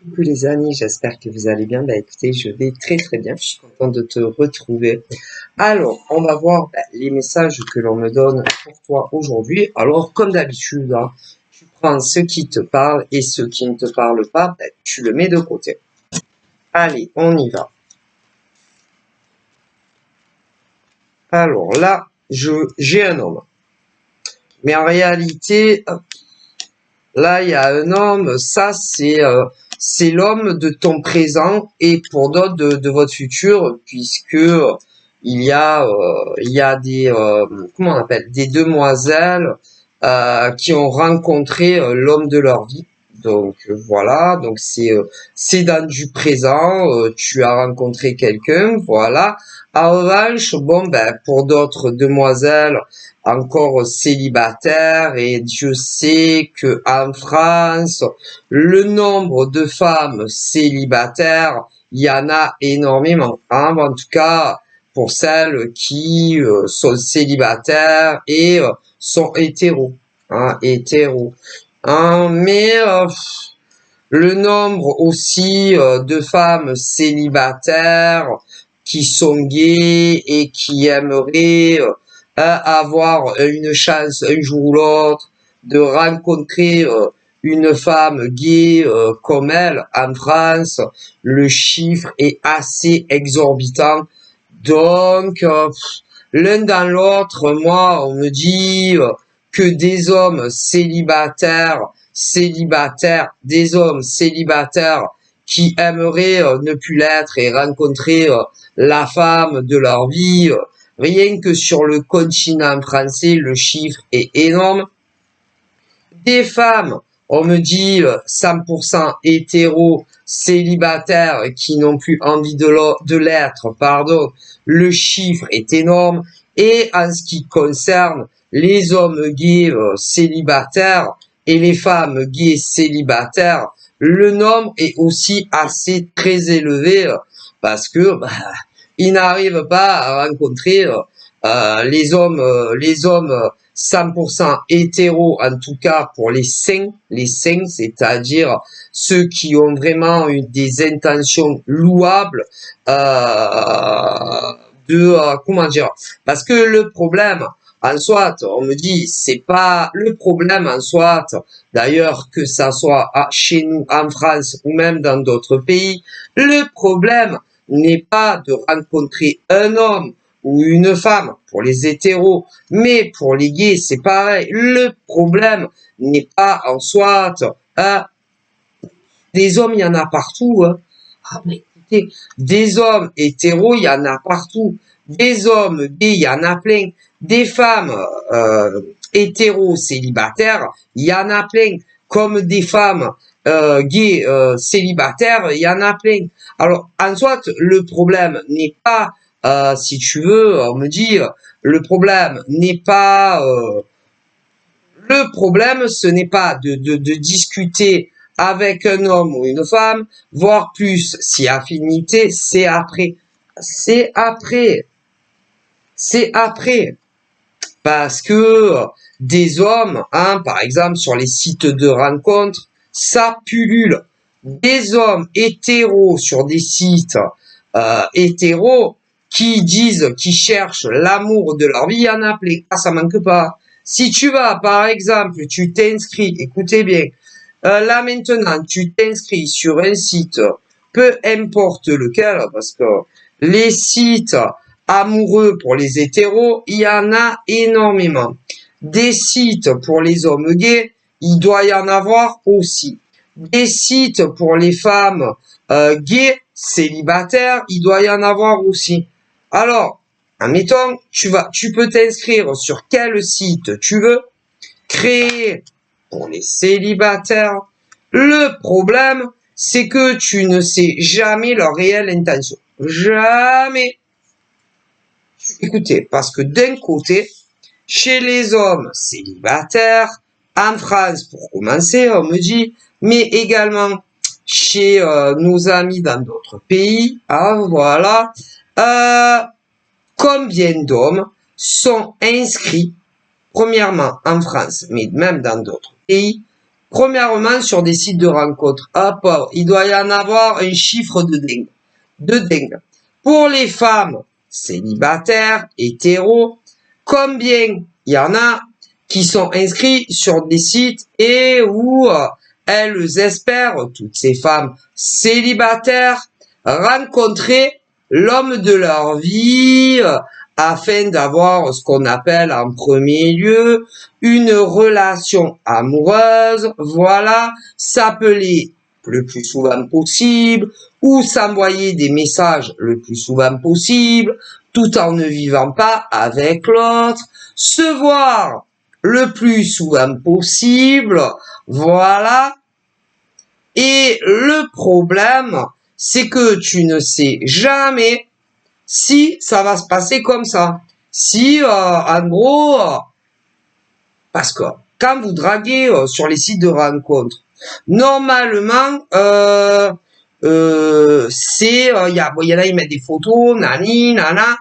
Coucou les amis, j'espère que vous allez bien. Bah écoutez, je vais très très bien. Je suis content de te retrouver. Alors, on va voir les messages que l'on me donne pour toi aujourd'hui. Alors, comme d'habitude, hein, tu prends ce qui te parle et ce qui ne te parle pas, tu le mets de côté. Allez, on y va. Alors là, j'ai un homme. Mais en réalité, là, il y a un homme, ça c'est l'homme de ton présent et pour d'autres de votre futur, puisque il y a des comment on appelle des demoiselles qui ont rencontré l'homme de leur vie. Donc voilà, donc c'est dans du présent, tu as rencontré quelqu'un, voilà. En revanche, bon ben pour d'autres demoiselles encore célibataires et Dieu sait que en France, le nombre de femmes célibataires, il y en a énormément. Hein. En tout cas, pour celles qui sont célibataires et sont hétéros. Hein, hétéros. Hein, mais le nombre aussi de femmes célibataires qui sont gays et qui aimeraient avoir une chance un jour ou l'autre de rencontrer une femme gay comme elle en France, le chiffre est assez exorbitant. Donc, l'un dans l'autre, moi, on me dit que des hommes des hommes célibataires qui aimeraient ne plus l'être et rencontrer la femme de leur vie. Rien que sur le continent français, le chiffre est énorme. Des femmes, on me dit 100% hétéros, célibataires qui n'ont plus envie de l'être, pardon, le chiffre est énorme. Et en ce qui concerne les hommes gays célibataires et les femmes gays célibataires, le nombre est aussi assez très élevé parce que ils n'arrivent pas à rencontrer les hommes 100% hétéros, en tout cas pour les saints, c'est-à-dire ceux qui ont vraiment eu des intentions louables comment dire, parce que le problème en soit, on me dit, c'est pas le problème en soit, d'ailleurs que ça soit chez nous en France ou même dans d'autres pays, le problème n'est pas de rencontrer un homme ou une femme pour les hétéros, mais pour les gays, c'est pareil. Le problème n'est pas en soit, des hommes, il y en a partout. Hein. Ah, mais écoutez, des hommes hétéros, il y en a partout. Des hommes gays, il y en a plein. Des femmes hétéros célibataires, il y en a plein. Comme des femmes gays célibataires, il y en a plein. Alors, en soit, le problème n'est pas, si tu veux, on me dit, le problème n'est pas... le problème, ce n'est pas de discuter avec un homme ou une femme, voire plus, si affinité, c'est après. C'est après. C'est après. Parce que des hommes, hein, par exemple, sur les sites de rencontres, ça pullule. Des hommes hétéros sur des sites hétéros qui disent, qui cherchent l'amour de leur vie, il y en a plein. Ah, ça manque pas. Si tu vas, par exemple, tu t'inscris, écoutez bien, là maintenant, tu t'inscris sur un site, peu importe lequel, parce que les sites amoureux pour les hétéros, il y en a énormément. Des sites pour les hommes gays, il doit y en avoir aussi. Des sites pour les femmes gays, célibataires, il doit y en avoir aussi. Alors, admettons, tu peux t'inscrire sur quel site tu veux, créer pour les célibataires. Le problème, c'est que tu ne sais jamais leur réelle intention. Jamais. Écoutez, parce que d'un côté, chez les hommes célibataires, en France pour commencer, on me dit, mais également chez nos amis dans d'autres pays, hein, voilà, combien d'hommes sont inscrits, premièrement en France, mais même dans d'autres pays, Premièrement, sur des sites de rencontres, hop, il doit y en avoir un chiffre de dingue. De dingue. Pour les femmes célibataires, hétéros, combien il y en a qui sont inscrits sur des sites et où elles espèrent, toutes ces femmes célibataires, rencontrer l'homme de leur vie afin d'avoir ce qu'on appelle en premier lieu une relation amoureuse, voilà, s'appeler le plus souvent possible ou s'envoyer des messages le plus souvent possible tout en ne vivant pas avec l'autre, se voir le plus souvent possible, voilà. Et le problème, c'est que tu ne sais jamais si ça va se passer comme ça. Si, en gros, parce que quand vous draguez sur les sites de rencontres, normalement, c'est, il y en a, ils mettent des photos, nani, nana,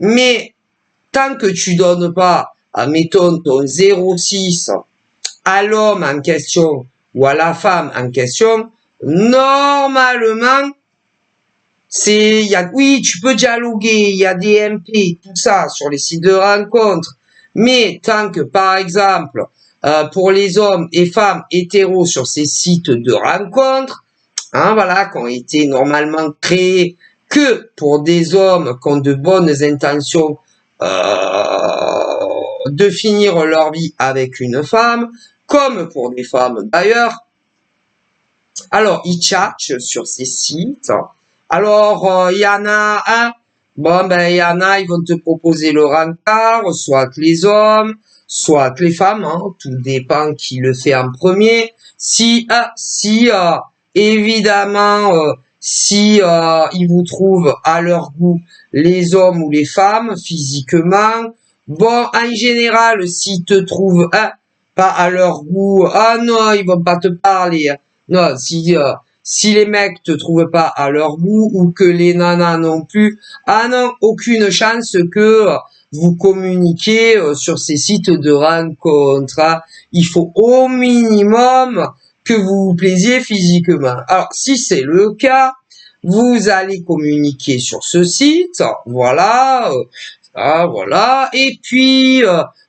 mais tant que tu donnes pas, mettons, ton 06 à l'homme en question ou à la femme en question, normalement, oui, tu peux dialoguer, il y a des MP, tout ça sur les sites de rencontres, mais tant que, par exemple, pour les hommes et femmes hétéros sur ces sites de rencontres, hein, voilà, qui ont été normalement créés que pour des hommes qui ont de bonnes intentions de finir leur vie avec une femme, comme pour des femmes d'ailleurs. Alors, ils tchatchent sur ces sites. Alors, il y en a un, bon, ben, il y en a, ils vont te proposer le rencard, soit les hommes, soit les femmes, hein, tout dépend qui le fait en premier. Si évidemment, si ils vous trouvent à leur goût, les hommes ou les femmes, physiquement, bon, en général, s'ils te trouvent pas à leur goût, ah non, ils vont pas te parler. Non, si les mecs te trouvent pas à leur goût ou que les nanas non plus, ah non, aucune chance que vous communiquiez sur ces sites de rencontres. Hein. Il faut au minimum que vous vous plaisiez physiquement. Alors, si c'est le cas, vous allez communiquer sur ce site, voilà, voilà, et puis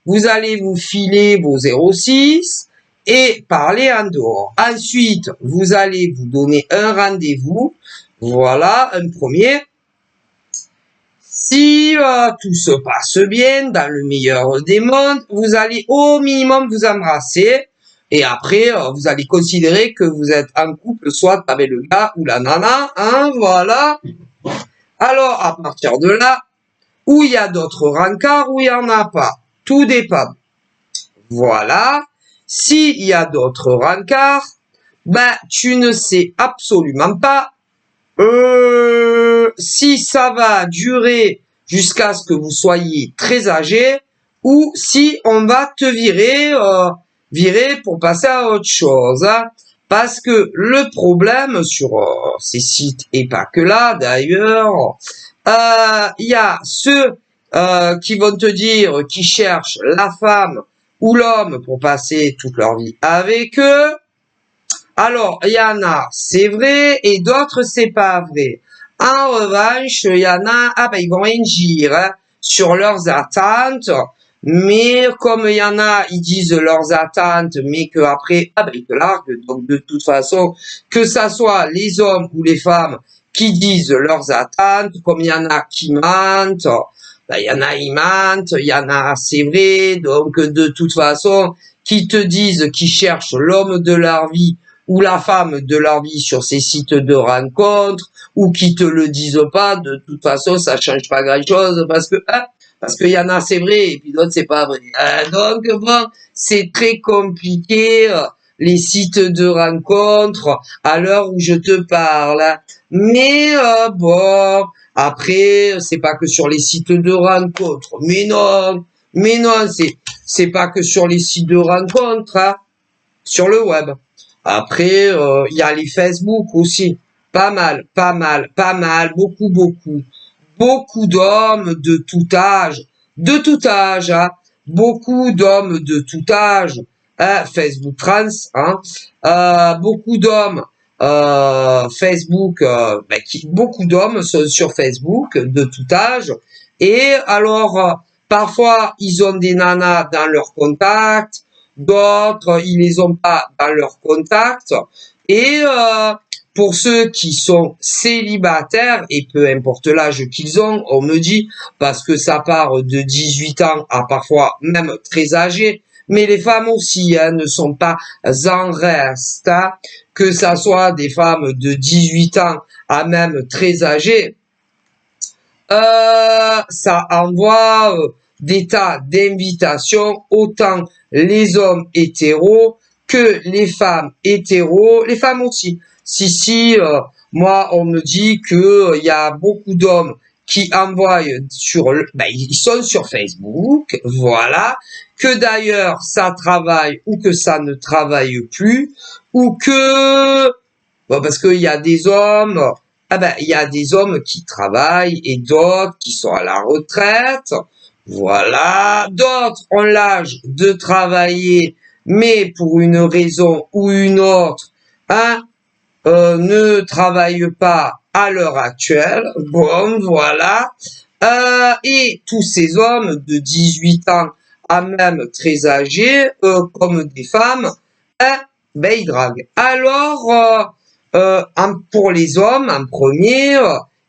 vous allez vous filer vos 06 et parler en dehors. Ensuite, vous allez vous donner un rendez-vous, voilà, un premier. Si tout se passe bien, dans le meilleur des mondes, vous allez au minimum vous embrasser. Et après, vous allez considérer que vous êtes en couple, soit avec le gars ou la nana, hein, voilà. Alors, à partir de là, où il y a d'autres rencarts, où il n'y en a pas. Tout dépend. Voilà. S'il y a d'autres rencarts, ben, tu ne sais absolument pas si ça va durer jusqu'à ce que vous soyez très âgé ou si on va te virer pour passer à autre chose. Hein. Parce que le problème sur ces sites, et pas que là d'ailleurs, il y a ceux qui vont te dire qu'ils cherchent la femme ou l'homme pour passer toute leur vie avec eux. Alors, il y en a, c'est vrai, et d'autres, c'est pas vrai. En revanche, il y en a, ben, ils vont agir hein, sur leurs attentes, mais comme il y en a, ils disent leurs attentes, mais qu'après, ben, ils te larguent. Donc, de toute façon, que ça soit les hommes ou les femmes qui disent leurs attentes, comme il y en a qui mentent, ben, il y en a, ils mentent, il y en a, c'est vrai, donc, de toute façon, qui te disent qu'ils cherchent l'homme de leur vie, ou la femme de leur vie sur ces sites de rencontres, ou qui te le disent pas, de toute façon, ça change pas grand chose, parce que y en a, c'est vrai, et puis d'autres, c'est pas vrai. Donc, bon, c'est très compliqué, les sites de rencontres, à l'heure où je te parle. Hein. Mais, bon, après, c'est pas que sur les sites de rencontres. Mais non, c'est pas que sur les sites de rencontres, hein, sur le web. Après, il y a les Facebook aussi. Pas mal, beaucoup, beaucoup d'hommes de tout âge, hein. Beaucoup d'hommes de tout âge Facebook France, hein, beaucoup d'hommes, Facebook, beaucoup d'hommes sont sur Facebook de tout âge, et alors, parfois, ils ont des nanas dans leur contact, d'autres, ils les ont pas dans leur contact, et pour ceux qui sont célibataires, et peu importe l'âge qu'ils ont, on me dit, parce que ça part de 18 ans à parfois même très âgés, mais les femmes aussi hein, ne sont pas en reste, hein, que ça soit des femmes de 18 ans à même très âgées, ça envoie des tas d'invitations, autant les hommes hétéros que les femmes hétéros, les femmes aussi. Si, moi, on me dit que il y a beaucoup d'hommes qui envoient ils sont sur Facebook, voilà, que d'ailleurs ça travaille ou que ça ne travaille plus, ou que, bon, parce qu'il y a des hommes, il y a des hommes qui travaillent et d'autres qui sont à la retraite, voilà, d'autres ont l'âge de travailler, mais pour une raison ou une autre, hein, ne travaillent pas à l'heure actuelle. Bon, voilà. Et tous ces hommes de 18 ans à même très âgés, comme des femmes, hein, ils draguent. Alors, pour les hommes, en premier,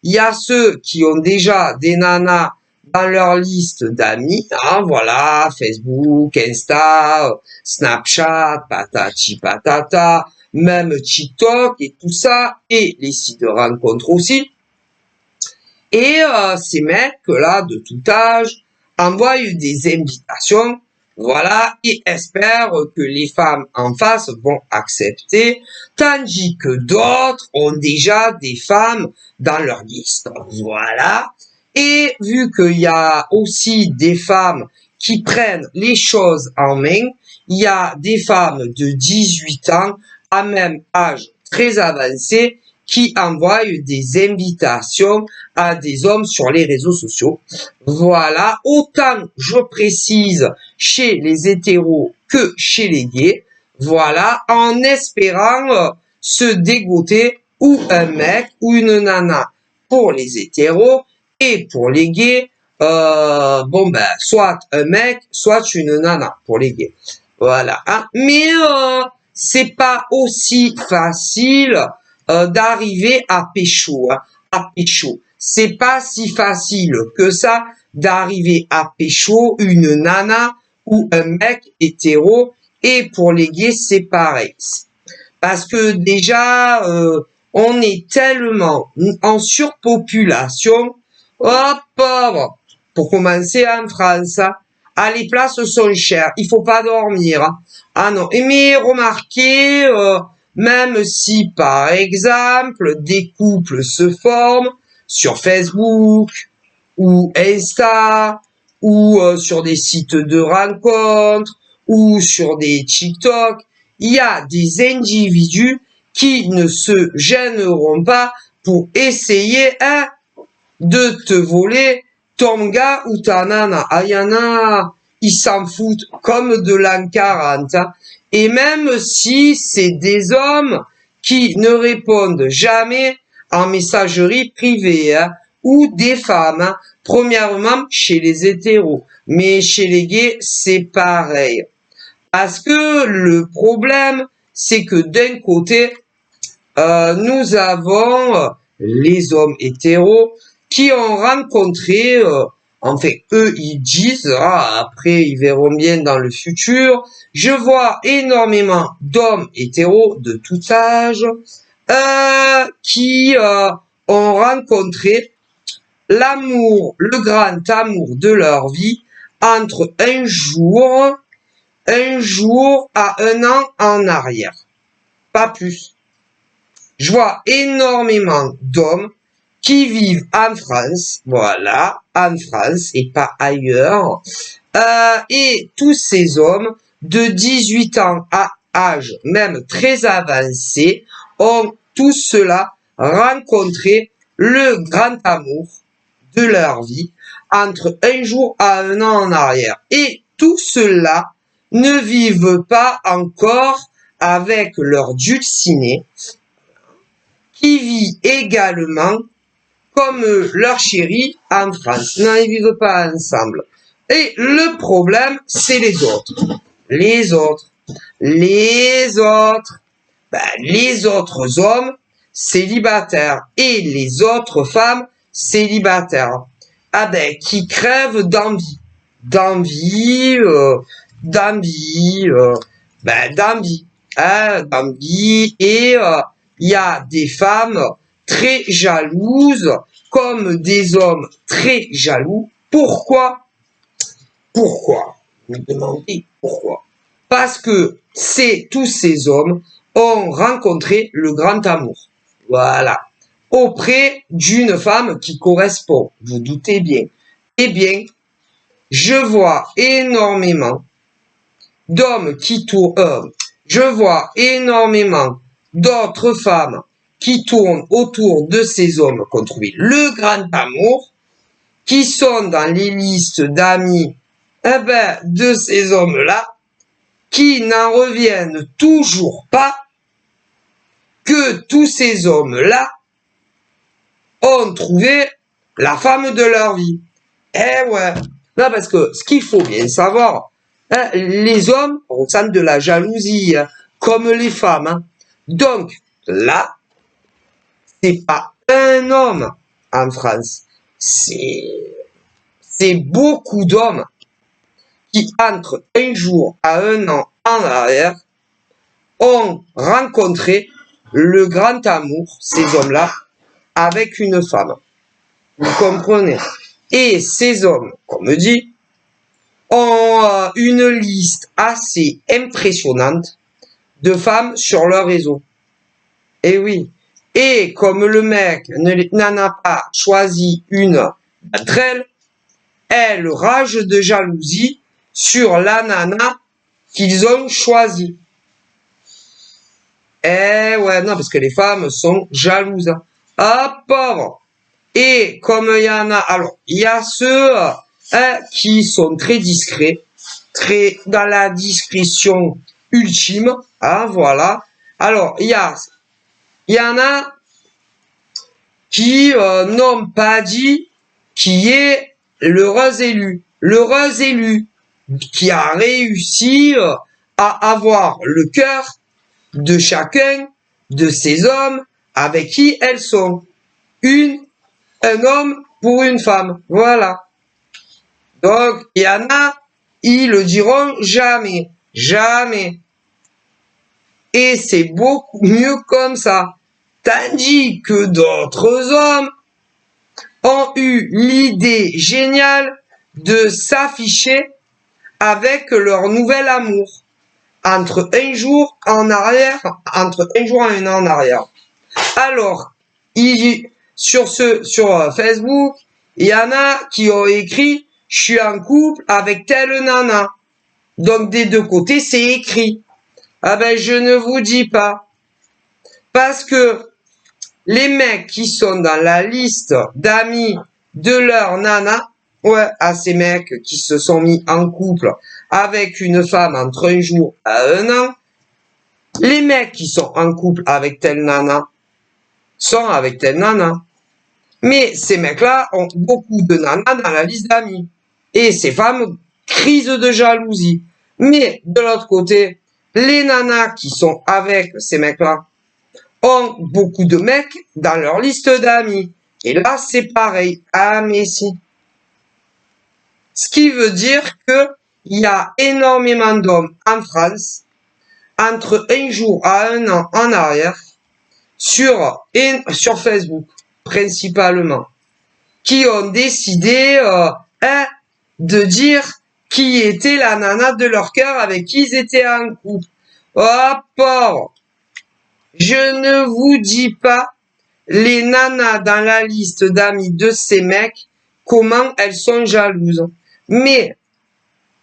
il y a ceux qui ont déjà des nanas dans leur liste d'amis, hein, voilà, Facebook, Insta, Snapchat, patati patata, même TikTok et tout ça, et les sites de rencontres aussi. Et ces mecs-là, de tout âge, envoient des invitations, voilà, et espèrent que les femmes en face vont accepter, tandis que d'autres ont déjà des femmes dans leur liste, voilà. Et vu qu'il y a aussi des femmes qui prennent les choses en main, il y a des femmes de 18 ans à même âge très avancé qui envoient des invitations à des hommes sur les réseaux sociaux. Voilà, autant je précise chez les hétéros que chez les gays, voilà, en espérant se dégoter ou un mec ou une nana pour les hétéros et pour les gays, soit un mec, soit une nana pour les gays. Voilà, hein. Mais c'est pas aussi facile d'arriver à pécho, hein, à pécho. C'est pas si facile que ça d'arriver à pécho une nana ou un mec hétéro, et pour les gays c'est pareil. Parce que déjà on est tellement en surpopulation. Hop, pour commencer en France, ah, les places sont chères, il faut pas dormir. Ah non, mais remarquez, même si par exemple des couples se forment sur Facebook ou Insta ou sur des sites de rencontres ou sur des TikTok, il y a des individus qui ne se gêneront pas pour essayer de te voler ton gars ou ta nana. Ah, y en a, ils s'en foutent comme de l'an 40. Hein. Et même si c'est des hommes qui ne répondent jamais en messagerie privée, hein, ou des femmes, hein, premièrement chez les hétéros, mais chez les gays, c'est pareil. Parce que le problème, c'est que d'un côté, nous avons les hommes hétéros qui ont rencontré, eux ils disent, après ils verront bien dans le futur, je vois énormément d'hommes hétéros de tout âge qui ont rencontré l'amour, le grand amour de leur vie entre un jour à un an en arrière. Pas plus. Je vois énormément d'hommes qui vivent en France, voilà, en France et pas ailleurs. Et tous ces hommes de 18 ans à âge même très avancé ont tous cela rencontré le grand amour de leur vie entre un jour à un an en arrière. Et tout cela ne vivent pas encore avec leur dulcinée, qui vit également comme leur chéri en France. Non, ils vivent pas ensemble. Et le problème, c'est les autres. Les autres. Les autres. Les autres hommes célibataires et les autres femmes célibataires. Qui crèvent d'envie. D'envie, d'envie. Et il y a des femmes très jalouses comme des hommes très jaloux. Pourquoi? Pourquoi? Vous me demandez pourquoi? Parce que tous ces hommes ont rencontré le grand amour. Voilà. Auprès d'une femme qui correspond. Vous doutez bien. Eh bien, je vois énormément d'hommes qui tournent, je vois énormément d'autres femmes qui tournent autour de ces hommes qu'on trouvait le grand amour, qui sont dans les listes d'amis de ces hommes-là, qui n'en reviennent toujours pas que tous ces hommes-là ont trouvé la femme de leur vie. Eh ouais, non, parce que ce qu'il faut bien savoir, les hommes ressentent de la jalousie, comme les femmes. Donc, là, c'est pas un homme en France, c'est beaucoup d'hommes qui, entre un jour à un an en arrière, ont rencontré le grand amour, ces hommes-là, avec une femme. Vous comprenez? Et ces hommes, comme me dit, ont une liste assez impressionnante de femmes sur leur réseau. Et oui. Et comme le mec n'en a pas choisi une d'entre elles, elle rage de jalousie sur la nana qu'ils ont choisie. Eh ouais, non, parce que les femmes sont jalouses. Ah, pauvre. Et comme il y en a, alors, il y a ceux qui sont très discrets, très dans la discrétion ultime, voilà. Alors, il y en a qui n'ont pas dit qui est l'heureux élu. L'heureux élu qui a réussi à avoir le cœur de chacun de ces hommes avec qui elles sont. Un homme pour une femme. Voilà. Donc, il y en a, ils le diront jamais. Jamais. Et c'est beaucoup mieux comme ça. Tandis que d'autres hommes ont eu l'idée géniale de s'afficher avec leur nouvel amour. Entre un jour et un an en arrière. Alors, sur Facebook, il y en a qui ont écrit « Je suis en couple avec telle nana ». Donc, des deux côtés, c'est écrit. Je ne vous dis pas. Parce que les mecs qui sont dans la liste d'amis de leur nana, à ces mecs qui se sont mis en couple avec une femme entre un jour à un an, les mecs qui sont en couple avec telle nana sont avec telle nana. Mais ces mecs-là ont beaucoup de nanas dans la liste d'amis. Et ces femmes crisent de jalousie. Mais de l'autre côté, les nanas qui sont avec ces mecs-là ont beaucoup de mecs dans leur liste d'amis. Et là, c'est pareil. Ah, mais si. Ce qui veut dire que il y a énormément d'hommes en France, entre un jour à un an en arrière, sur Facebook, principalement, qui ont décidé de dire qui était la nana de leur cœur avec qui ils étaient en couple. Oh, pauvre. Je ne vous dis pas les nanas dans la liste d'amis de ces mecs, comment elles sont jalouses. Mais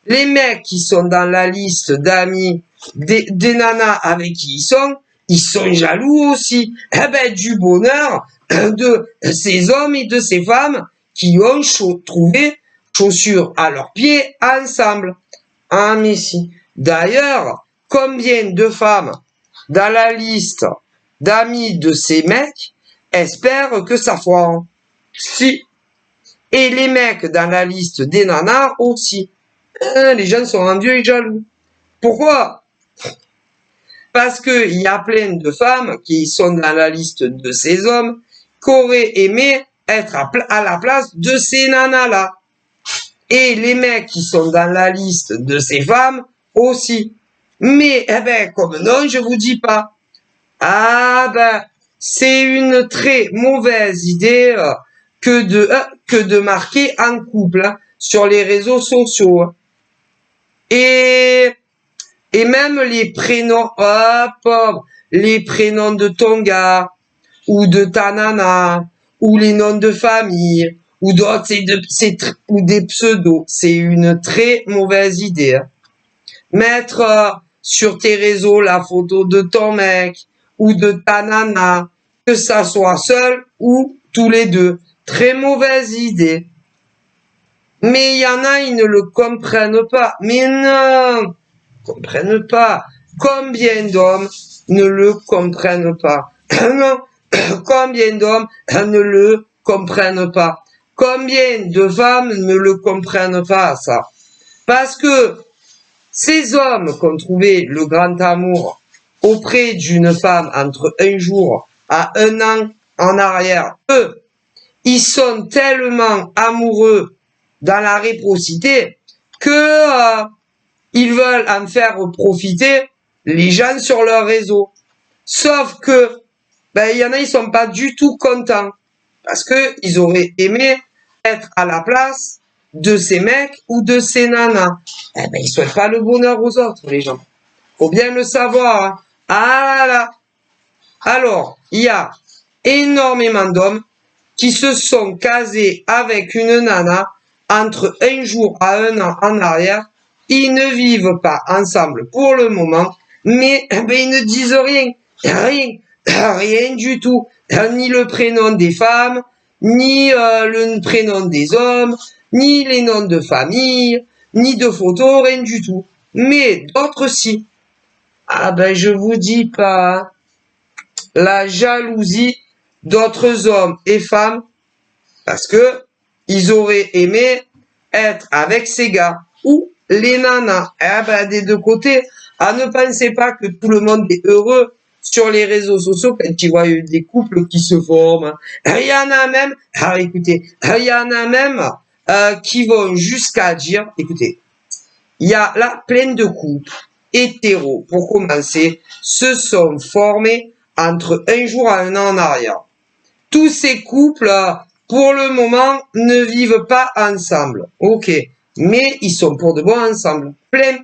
les mecs qui sont dans la liste d'amis des nanas avec qui ils sont jaloux aussi. Du bonheur de ces hommes et de ces femmes qui ont trouvé chaussures à leurs pieds ensemble. Ah, mais si. D'ailleurs, combien de femmes dans la liste d'amis de ces mecs espèrent que ça foire? Si. Et les mecs dans la liste des nanas aussi. Les gens sont rendus jaloux. Pourquoi? Parce qu'il y a plein de femmes qui sont dans la liste de ces hommes qui auraient aimé être à la place de ces nanas-là. Et les mecs qui sont dans la liste de ces femmes aussi. Mais, comme non, je vous dis pas. Ah c'est une très mauvaise idée que de marquer un couple sur les réseaux sociaux. Et même les prénoms, pauvre, les prénoms de ton gars, ou de ta nana, ou les noms de famille, ou d'autres, ou des pseudos. C'est une très mauvaise idée. Mettre sur tes réseaux la photo de ton mec, ou de ta nana, que ça soit seul ou tous les deux. Très mauvaise idée. Mais il y en a, ils ne le comprennent pas. Mais non, comprennent pas. Combien d'hommes ne le comprennent pas? Non, combien d'hommes ne le comprennent pas? Combien de femmes ne le comprennent pas, ça? Parce que ces hommes qui ont trouvé le grand amour auprès d'une femme entre un jour à un an en arrière, eux, ils sont tellement amoureux dans la réciprocité que ils veulent en faire profiter les gens sur leur réseau. Sauf que, il y en a, ils sont pas du tout contents. Parce que ils auraient aimé être à la place de ces mecs ou de ces nanas. Ils souhaitent pas le bonheur aux autres, les gens. Faut bien le savoir. Hein. Ah là. Alors, il y a énormément d'hommes qui se sont casés avec une nana entre un jour à un an en arrière. Ils ne vivent pas ensemble pour le moment, mais ils ne disent rien du tout. Ni le prénom des femmes, ni le prénom des hommes, ni les noms de famille, ni de photos, rien du tout. Mais d'autres si. Je vous dis pas. La jalousie d'autres hommes et femmes, parce que ils auraient aimé être avec ces gars ou les nanas. Des deux côtés. Ne pensez pas que tout le monde est heureux sur les réseaux sociaux quand ils voient des couples qui se forment. Il y en a même, écoutez, il y en a même qui vont jusqu'à dire, écoutez, il y a là plein de couples hétéros, pour commencer, se sont formés entre un jour à un an en arrière. Tous ces couples, pour le moment, ne vivent pas ensemble. Ok, mais ils sont pour de bon ensemble. Plein.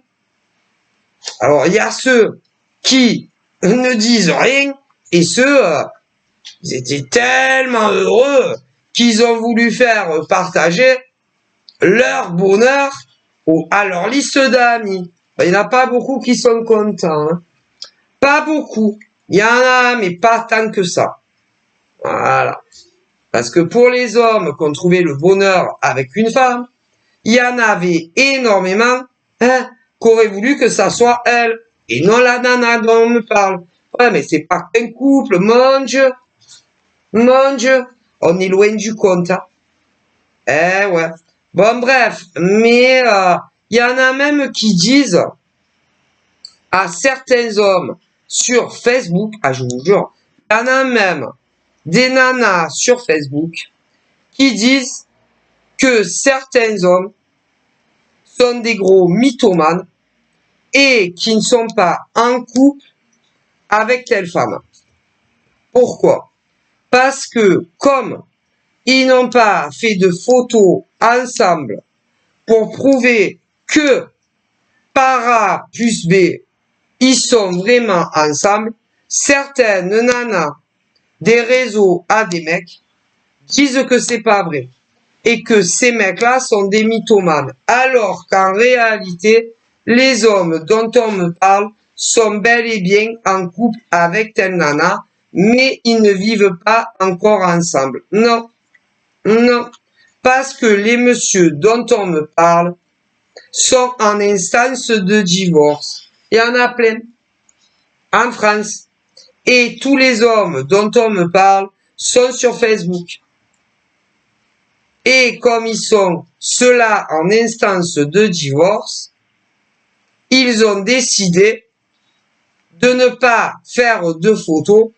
Alors, il y a ceux qui ne disent rien et ceux, ils étaient tellement heureux qu'ils ont voulu faire partager leur bonheur à leur liste d'amis. Il n'y en a pas beaucoup qui sont contents. Hein. Pas beaucoup. Il y en a, mais pas tant que ça. Voilà. Parce que pour les hommes qui ont trouvé le bonheur avec une femme, il y en avait énormément qui auraient voulu que ça soit elle. Et non la nana dont on me parle. Ouais, mais c'est pas qu'un couple, mon Dieu. Mon Dieu. On est loin du compte. Hein. Ouais. Bon, bref. Mais il y en a même qui disent à certains hommes sur Facebook, je vous jure, il y en a même des nanas sur Facebook qui disent que certains hommes sont des gros mythomanes et qui ne sont pas en couple avec telle femme. Pourquoi? Parce que comme ils n'ont pas fait de photos ensemble pour prouver que par A plus B, ils sont vraiment ensemble, certaines nanas des réseaux à des mecs disent que c'est pas vrai et que ces mecs-là sont des mythomanes, alors qu'en réalité, les hommes dont on me parle sont bel et bien en couple avec telle nana, mais ils ne vivent pas encore ensemble. Non, non, parce que les messieurs dont on me parle sont en instance de divorce. Il y en a plein en France. Et tous les hommes dont on me parle sont sur Facebook. Et comme ils sont ceux-là en instance de divorce, ils ont décidé de ne pas faire de photos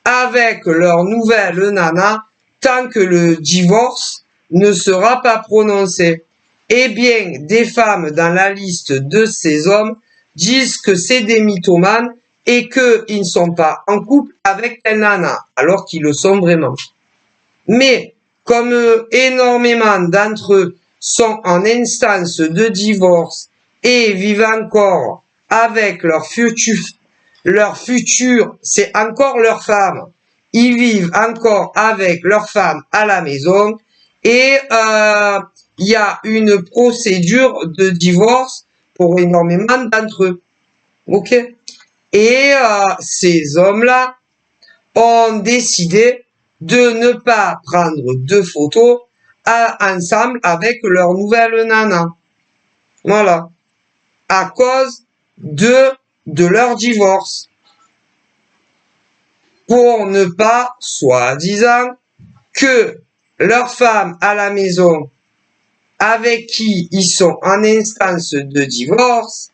avec leur nouvelle nana tant que le divorce ne sera pas prononcé. Eh bien, des femmes dans la liste de ces hommes disent que c'est des mythomanes et qu'ils ne sont pas en couple avec la nana, alors qu'ils le sont vraiment. Mais, comme énormément d'entre eux sont en instance de divorce et vivent encore avec leur futur, c'est encore leur femme. Ils vivent encore avec leur femme à la maison et il y a une procédure de divorce pour énormément d'entre eux. Ok? Et ces hommes-là ont décidé de ne pas prendre de photos ensemble avec leur nouvelle nana. Voilà. À cause de leur divorce. Pour ne pas, soi-disant, que leur femme à la maison avec qui ils sont en instance de divorce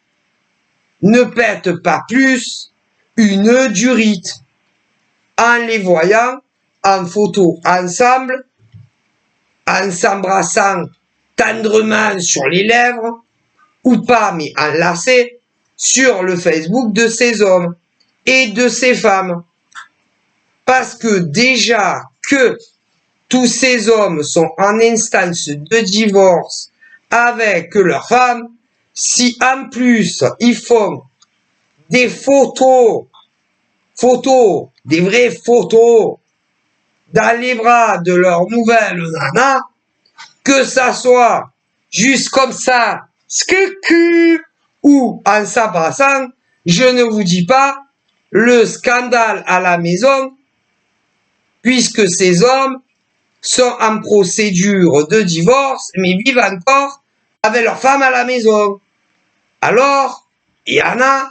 ne pète pas plus une durite en les voyant en photo ensemble, en s'embrassant tendrement sur les lèvres, ou pas, mais enlacés sur le Facebook de ces hommes et de ces femmes. Parce que déjà que tous ces hommes sont en instance de divorce avec leur femme, si en plus ils font des photos, des vraies photos, dans les bras de leur nouvelle nana, que ça soit juste comme ça, ou en s'abrassant, je ne vous dis pas le scandale à la maison, puisque ces hommes sont en procédure de divorce, mais vivent encore avec leur femme à la maison. Alors, il y en a,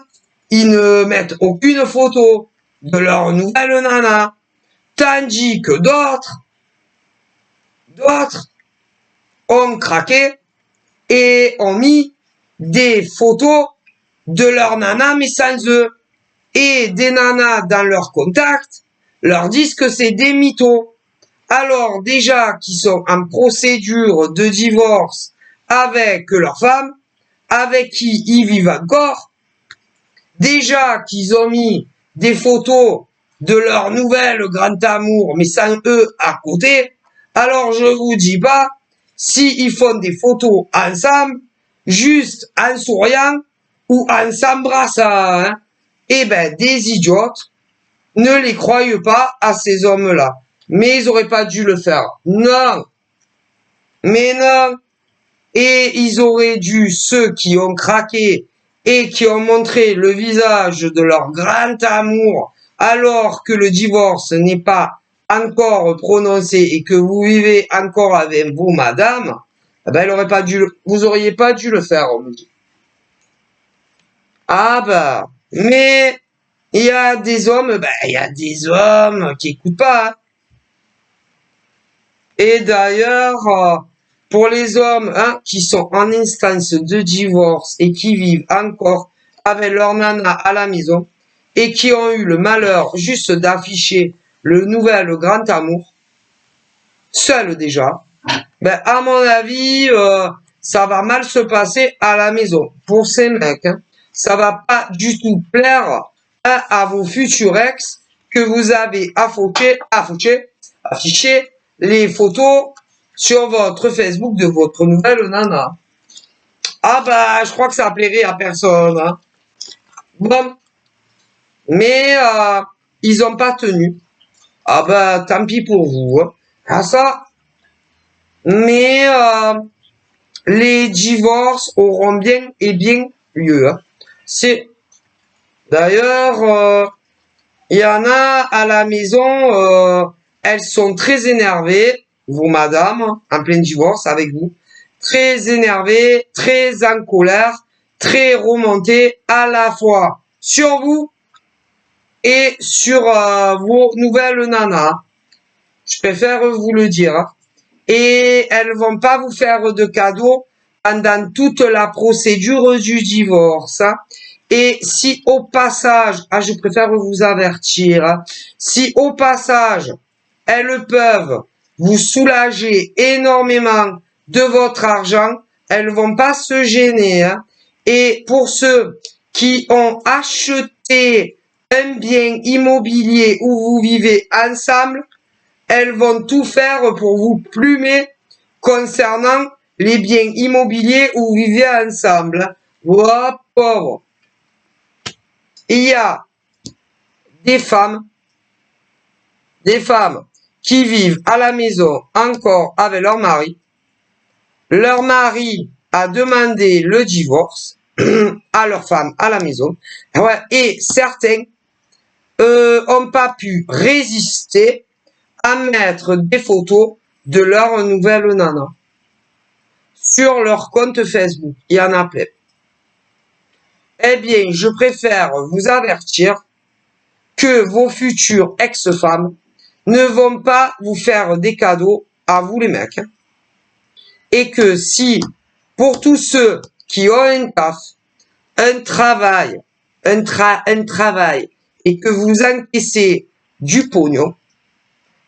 ils ne mettent aucune photo de leur nouvelle nana, tandis que d'autres ont craqué et ont mis des photos de leur nana, mais sans eux. Et des nanas dans leur contact leur disent que c'est des mythos. Alors déjà qu'ils sont en procédure de divorce avec leur femme, avec qui ils vivent encore, déjà qu'ils ont mis des photos de leur nouvelle grand amour, mais sans eux à côté, alors je vous dis pas, s'ils font des photos ensemble, juste en souriant ou en s'embrassant, hein, eh ben, des idiotes, ne les croyez pas à ces hommes-là. Mais ils auraient pas dû le faire. Non. Mais non. Et ils auraient dû, ceux qui ont craqué et qui ont montré le visage de leur grand amour alors que le divorce n'est pas encore prononcé et que vous vivez encore avec vous, madame, eh ben, vous auriez pas dû le faire, on me dit. Ah bah, mais il y a des hommes, qui écoutent pas. Hein. Et d'ailleurs, pour les hommes qui sont en instance de divorce et qui vivent encore avec leur nana à la maison et qui ont eu le malheur juste d'afficher le nouvel grand amour, seul déjà, ben à mon avis, ça va mal se passer à la maison pour ces mecs. Hein. Ça va pas du tout plaire à vos futurs ex que vous avez affiché les photos sur votre Facebook de votre nouvelle nana. Ah bah, je crois que ça plairait à personne. Hein. Bon, mais ils ont pas tenu. Ah bah, tant pis pour vous. Hein. Ah ça. Mais les divorces auront bien lieu. Hein. C'est d'ailleurs, il y en a à la maison, elles sont très énervées, vous madame, en plein divorce avec vous, très énervés, très en colère, très remontés à la fois sur vous et sur vos nouvelles nanas. Je préfère vous le dire. Et elles vont pas vous faire de cadeaux pendant toute la procédure du divorce. Et si au passage, je préfère vous avertir, si au passage, elles peuvent vous soulager énormément de votre argent, elles vont pas se gêner. Et pour ceux qui ont acheté un bien immobilier où vous vivez ensemble, elles vont tout faire pour vous plumer concernant les biens immobiliers où vous vivez ensemble. Oh, pauvre. Il y a des femmes qui vivent à la maison encore avec leur mari. Leur mari a demandé le divorce à leur femme à la maison. Et certains ont pas pu résister à mettre des photos de leur nouvelle nana sur leur compte Facebook. Il y en a plein. Eh bien, je préfère vous avertir que vos futures ex-femmes ne vont pas vous faire des cadeaux à vous les mecs. Et que si, pour tous ceux qui ont un taf, un travail, et que vous encaissez du pognon,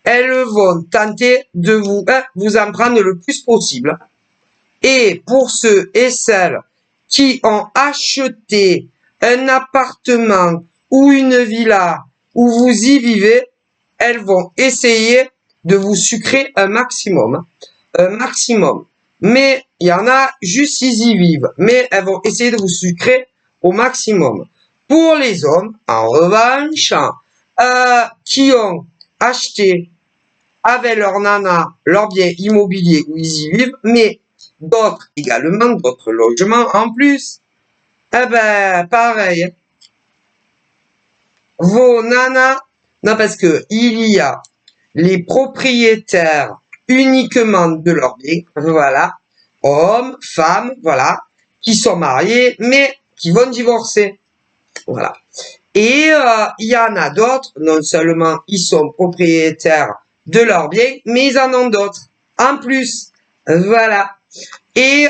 elles vont tenter de vous en prendre le plus possible. Et pour ceux et celles qui ont acheté un appartement ou une villa où vous y vivez, elles vont essayer de vous sucrer un maximum. Mais il y en a juste ils y vivent, mais elles vont essayer de vous sucrer au maximum. Pour les hommes, en revanche, qui ont acheté avec leur nana leur bien immobilier où ils y vivent, mais d'autres également, d'autres logements en plus, eh ben pareil. Vos nanas, non parce que il y a les propriétaires uniquement de leur bien, voilà, hommes, femmes, voilà, qui sont mariés, mais qui vont divorcer, voilà. Et il y en a d'autres, non seulement ils sont propriétaires de leur bien, mais ils en ont d'autres, en plus, voilà. Et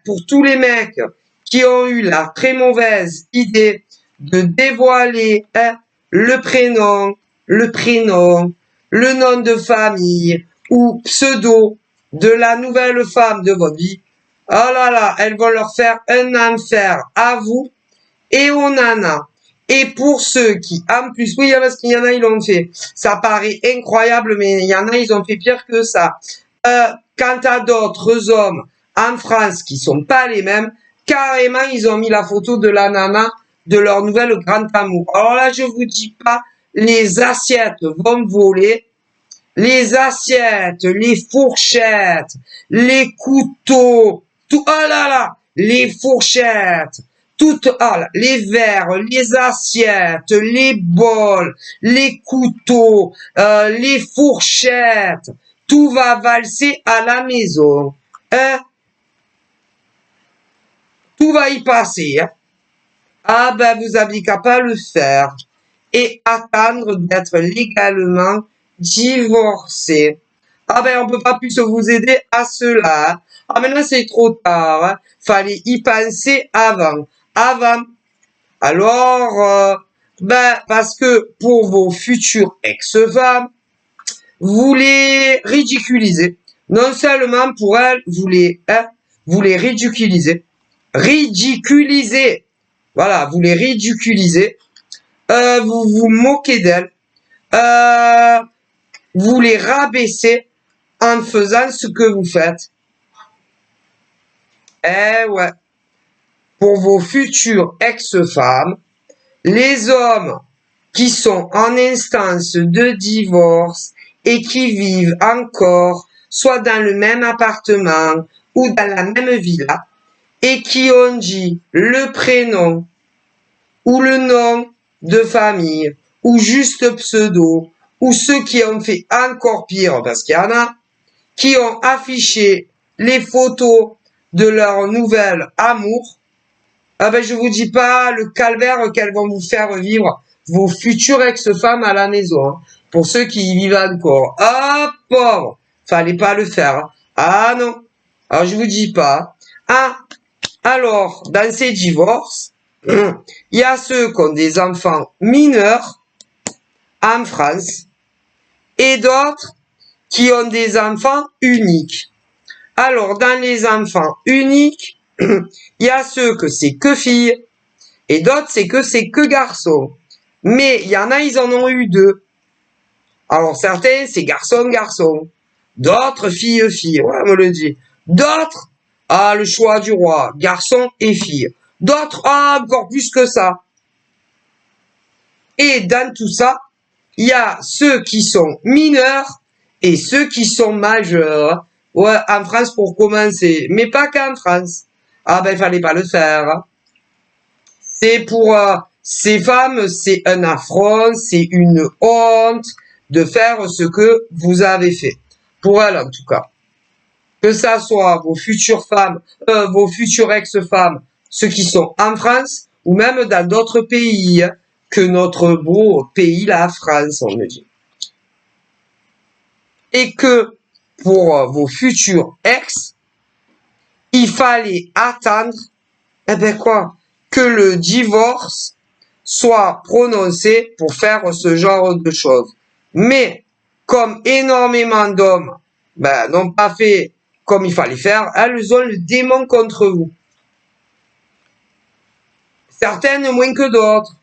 pour tous les mecs qui ont eu la très mauvaise idée de dévoiler le prénom, le nom de famille ou pseudo de la nouvelle femme de votre vie, oh là là, elles vont leur faire un enfer à vous et aux nanas. Et pour ceux qui, en plus, oui, parce qu'il y en a, ils l'ont fait. Ça paraît incroyable, mais il y en a, ils ont fait pire que ça. Quant à d'autres hommes en France qui sont pas les mêmes, carrément, ils ont mis la photo de la nana de leur nouvelle grand amour. Alors là, je vous dis pas, les assiettes vont voler. Les assiettes, les fourchettes, les couteaux, tout, oh là là, les fourchettes, toutes, les verres, les assiettes, les bols, les couteaux, les fourchettes, tout va valser à la maison. Hein? Tout va y passer. Hein? Ah ben, vous n'aviez qu'à pas le faire et attendre d'être légalement divorcé. Ah ben, on peut pas plus vous aider à cela. Ah, maintenant, c'est trop tard. Hein. Fallait y penser avant. Alors, parce que pour vos futures ex-femmes, vous les ridiculisez. Non seulement pour elles, vous les ridiculisez. Voilà, vous les ridiculisez. Vous vous moquez d'elles. Vous les rabaissez en faisant ce que vous faites. Eh ouais. Pour vos futures ex-femmes, les hommes qui sont en instance de divorce et qui vivent encore soit dans le même appartement ou dans la même villa et qui ont dit le prénom ou le nom de famille ou juste pseudo ou ceux qui ont fait encore pire parce qu'il y en a qui ont affiché les photos de leur nouvel amour, ah ben je vous dis pas le calvaire qu'elles vont vous faire vivre vos futures ex-femmes à la maison. Hein. Pour ceux qui y vivent encore. Ah pauvre, fallait pas le faire. Hein. Ah non. Alors je vous dis pas. Ah, alors dans ces divorces, il y a ceux qui ont des enfants mineurs en France et d'autres qui ont des enfants uniques. Alors dans les enfants uniques, il y a ceux que c'est que filles et d'autres c'est que garçons. Mais il y en a, ils en ont eu deux. Alors certains, c'est garçon. D'autres, fille. Ouais, on me le dit. D'autres, ah, le choix du roi, garçon et fille. D'autres, ah, encore plus que ça. Et dans tout ça, il y a ceux qui sont mineurs et ceux qui sont majeurs. Ouais, en France pour commencer. Mais pas qu'en France. Ah ben, il fallait pas le faire. C'est pour ces femmes, c'est un affront, c'est une honte de faire ce que vous avez fait. Pour elles, en tout cas. Que ça soit vos futures femmes, vos futures ex-femmes, ceux qui sont en France, ou même dans d'autres pays, que notre beau pays, la France, on me dit. Et que, pour vos futurs ex, il fallait attendre, eh ben quoi, que le divorce soit prononcé pour faire ce genre de choses. Mais, comme énormément d'hommes n'ont pas fait comme il fallait faire, elles ont le démon contre vous. Certaines moins que d'autres.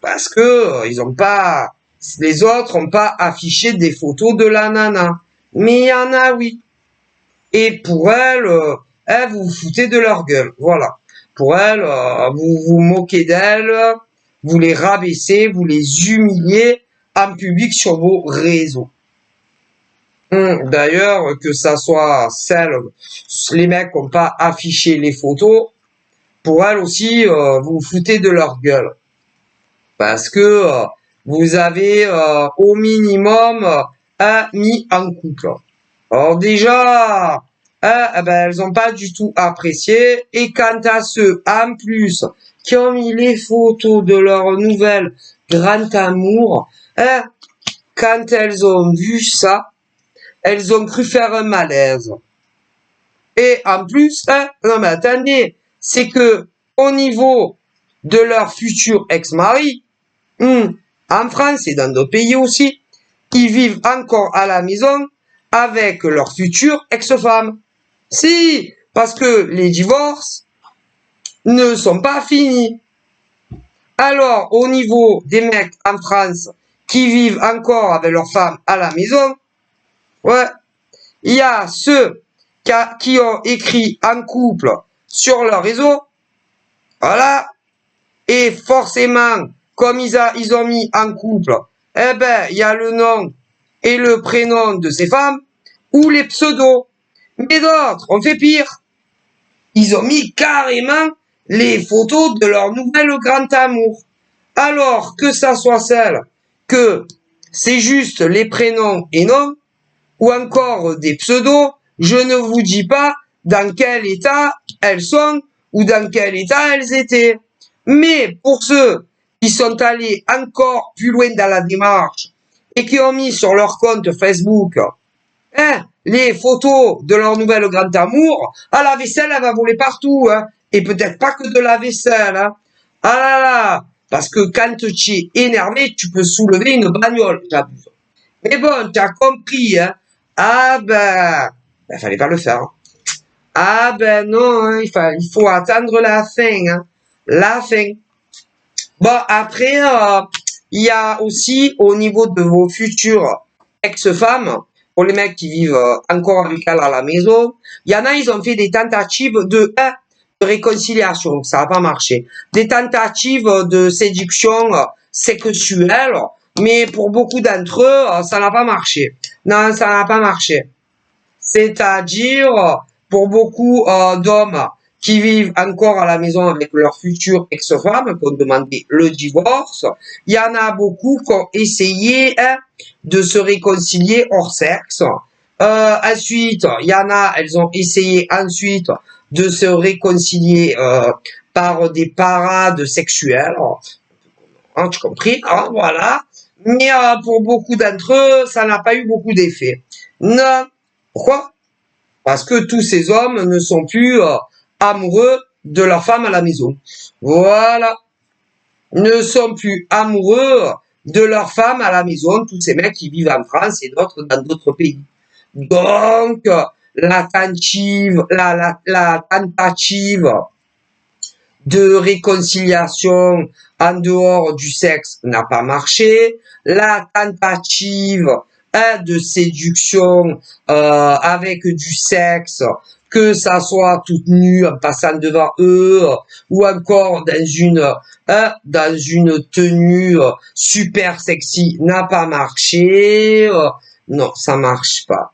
Parce que ils ont pas, les autres n'ont pas affiché des photos de la nana. Mais il y en a, oui. Et pour elles, vous vous foutez de leur gueule. Voilà. Pour elles, vous vous moquez d'elles, vous les rabaissez, vous les humiliez en public sur vos réseaux. D'ailleurs, que ça soit les mecs qui n'ont pas affiché les photos, pour elles aussi, vous vous foutez de leur gueule. Parce que vous avez au minimum mis en couple. Alors déjà, elles n'ont pas du tout apprécié. Et quant à ceux, en plus, qui ont mis les photos de leur nouvel grand amour, quand elles ont vu ça, elles ont cru faire un malaise. Et en plus, non mais attendez, c'est que au niveau de leur futur ex-mari, en France et dans d'autres pays aussi, ils vivent encore à la maison avec leur future ex-femme. Si, parce que les divorces ne sont pas finis. Alors, au niveau des mecs en France qui vivent encore avec leur femme à la maison, ouais, il y a ceux qui ont écrit en couple sur leur réseau, voilà, et forcément, comme ils ont mis en couple, il y a le nom et le prénom de ces femmes, ou les pseudos. Mais d'autres, on fait pire. Ils ont mis carrément les photos de leur nouvel grand amour. Alors que ça soit celle que c'est juste les prénoms et noms, ou encore des pseudos, je ne vous dis pas dans quel état elles sont ou dans quel état elles étaient. Mais pour ceux qui sont allés encore plus loin dans la démarche et qui ont mis sur leur compte Facebook les photos de leur nouvel grand amour, la vaisselle, elle va voler partout. Et peut-être pas que de la vaisselle. Ah là là, parce que quand tu es énervé, tu peux soulever une bagnole. J'abuse. Mais bon, tu as compris. Fallait pas le faire. Non, il faut attendre la fin. La fin. Bon, après, il y a aussi au niveau de vos futures ex-femmes, pour les mecs qui vivent encore avec elle à la maison, il y en a, ils ont fait des tentatives de réconciliation, ça n'a pas marché. Des tentatives de séduction sexuelle, mais pour beaucoup d'entre eux, ça n'a pas marché. Non, ça n'a pas marché. C'est-à-dire, pour beaucoup d'hommes qui vivent encore à la maison avec leur future ex-femme, qui ont demandé le divorce, il y en a beaucoup qui ont essayé de se réconcilier hors sexe, Ensuite, il y en a, elles ont essayé ensuite de se réconcilier par des parades sexuelles. Hein, tu compris, hein, voilà. Mais pour beaucoup d'entre eux, ça n'a pas eu beaucoup d'effet. Non. Pourquoi? Parce que tous ces hommes ne sont plus amoureux de leur femme à la maison. Voilà. Ne sont plus amoureux de leur femme à la maison, tous ces mecs qui vivent en France et d'autres dans d'autres pays. Donc, la tentative de réconciliation en dehors du sexe n'a pas marché. La tentative de séduction avec du sexe, que ça soit toute nue en passant devant eux ou encore dans une tenue super sexy, n'a pas marché. Non, ça marche pas.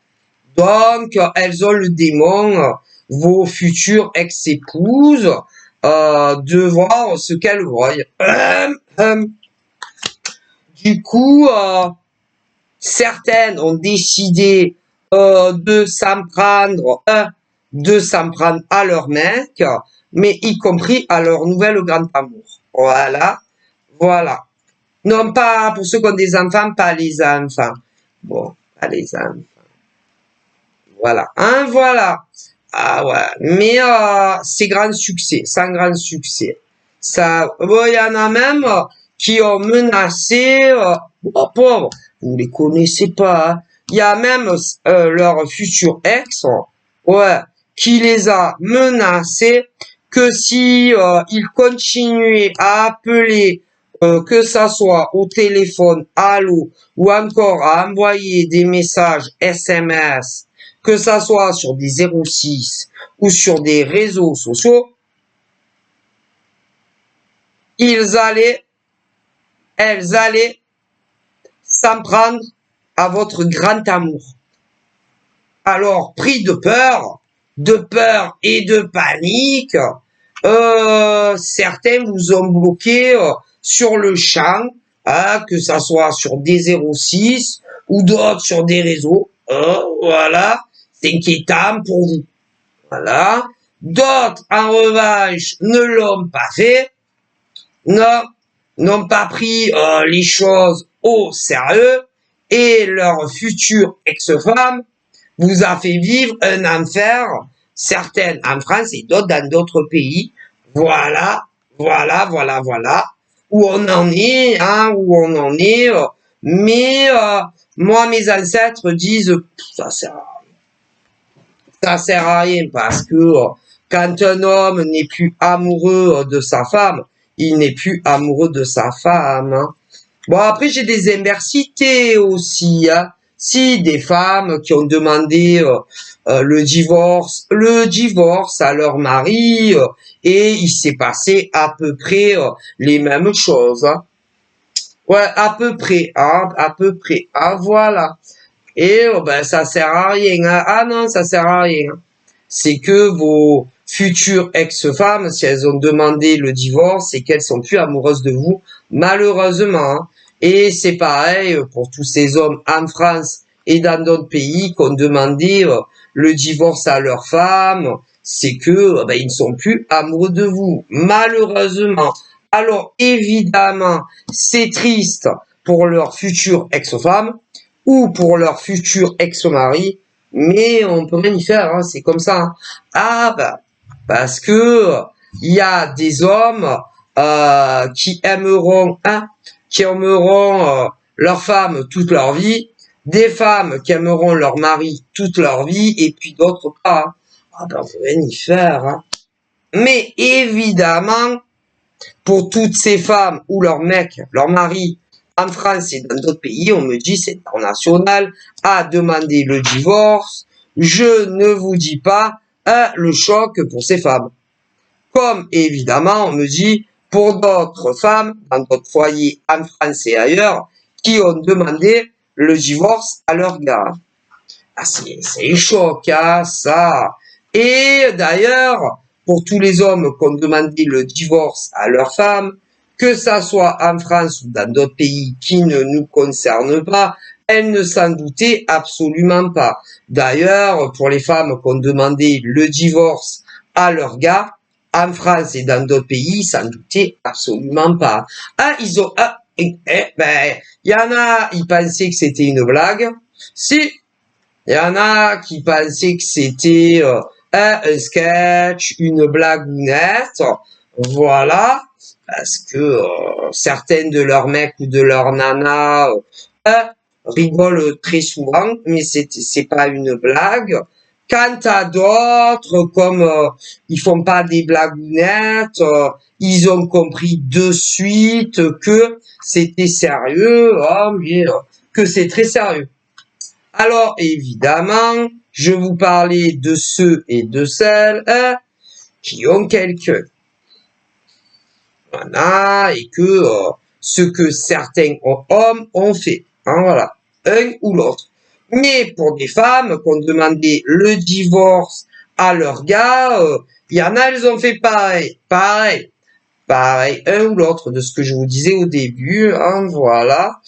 Donc, elles ont le démon, vos futures ex-épouses, de voir ce qu'elles voient. Du coup, certaines ont décidé de s'en prendre à leur mec, mais y compris à leur nouvelle grand amour. Voilà, voilà. Non, pas pour ceux qui ont des enfants, pas les enfants. Bon, pas les enfants. Voilà, hein, voilà. Ah ouais, mais c'est grand succès, sans grand succès. Ça, bon, il y en a même qui ont menacé, oh, pauvre, vous les connaissez pas, hein. Il y a même leur futur ex, ouais, qui les a menacés que si ils continuaient à appeler, que ça soit au téléphone, allô, ou encore à envoyer des messages SMS, que ça soit sur des 06 ou sur des réseaux sociaux, elles allaient s'en prendre à votre grand amour. Alors, pris de peur et de panique, certains vous ont bloqué sur le champ, hein, que ça soit sur des 06 ou d'autres sur des réseaux. Voilà, c'est inquiétant pour vous. Voilà. D'autres, en revanche, ne l'ont pas fait. Non, n'ont pas pris les choses au sérieux et leur future ex-femme vous a fait vivre un enfer, certaines en France et d'autres dans d'autres pays. Voilà, voilà, voilà, voilà, où on en est, hein, où on en est. Mais moi, mes ancêtres disent, ça sert à rien. Ça sert à rien parce que quand un homme n'est plus amoureux de sa femme, il n'est plus amoureux de sa femme. Hein. Bon, après, j'ai des inversités aussi. Hein. Si, des femmes qui ont demandé le divorce à leur mari, et il s'est passé à peu près les mêmes choses. Hein. Ouais, à peu près, hein, à peu près. Ah, voilà. Et ben, ça sert à rien. Hein. Ah non, ça sert à rien. C'est que vos futures ex-femmes, si elles ont demandé le divorce, c'est qu'elles sont plus amoureuses de vous, malheureusement. Hein. Et c'est pareil pour tous ces hommes en France et dans d'autres pays qui ont demandé le divorce à leur femme, c'est que ben, ils ne sont plus amoureux de vous, malheureusement. Alors évidemment, c'est triste pour leur future ex-femme ou pour leur futur ex-mari, mais on peut rien y faire, hein, c'est comme ça. Hein. Ah bah parce que il y a des hommes qui aimeront leur femme toute leur vie, des femmes qui aimeront leur mari toute leur vie, et puis d'autres pas. Hein. Ah ben on peut rien y faire. Hein. Mais évidemment, pour toutes ces femmes ou leurs mecs, leurs maris, en France et dans d'autres pays, on me dit c'est international, à demander le divorce. Je ne vous dis pas le choc pour ces femmes. Comme évidemment, on me dit pour d'autres femmes, dans d'autres foyers en France et ailleurs, qui ont demandé le divorce à leur gars. Ah, c'est choquant, ça. Et d'ailleurs, pour tous les hommes qui ont demandé le divorce à leur femme, que ça soit en France ou dans d'autres pays qui ne nous concernent pas, elles ne s'en doutaient absolument pas. D'ailleurs, pour les femmes qui ont demandé le divorce à leur gars, en France et dans d'autres pays, ils s'en doutaient absolument pas. Ah, il y en a, ils pensaient que c'était une blague. Si, il y en a qui pensaient que c'était un sketch, une blagounette. Voilà, parce que certaines de leurs mecs ou de leurs nanas rigolent très souvent, mais c'est pas une blague. Quant à d'autres, comme ils font pas des blagounettes, ils ont compris de suite que c'était sérieux, mais que c'est très sérieux. Alors évidemment, je vous parlais de ceux et de celles qui ont quelqu'un. Voilà, et que ce que certains hommes ont fait. Hein, voilà, un ou l'autre. Mais pour des femmes qui ont demandé le divorce à leur gars, il y en a, elles ont fait pareil, un ou l'autre de ce que je vous disais au début. Hein, voilà.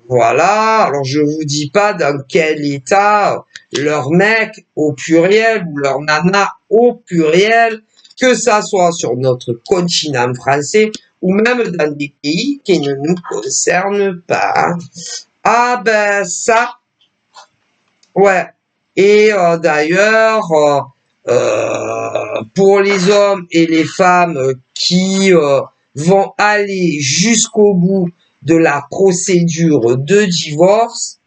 Alors je vous dis pas dans quel état leur mec au pluriel ou leur nana au pluriel, que ça soit sur notre continent français ou même dans des pays qui ne nous concernent pas. Ah ben ça, ouais. Et d'ailleurs, pour les hommes et les femmes qui vont aller jusqu'au bout de la procédure de divorce,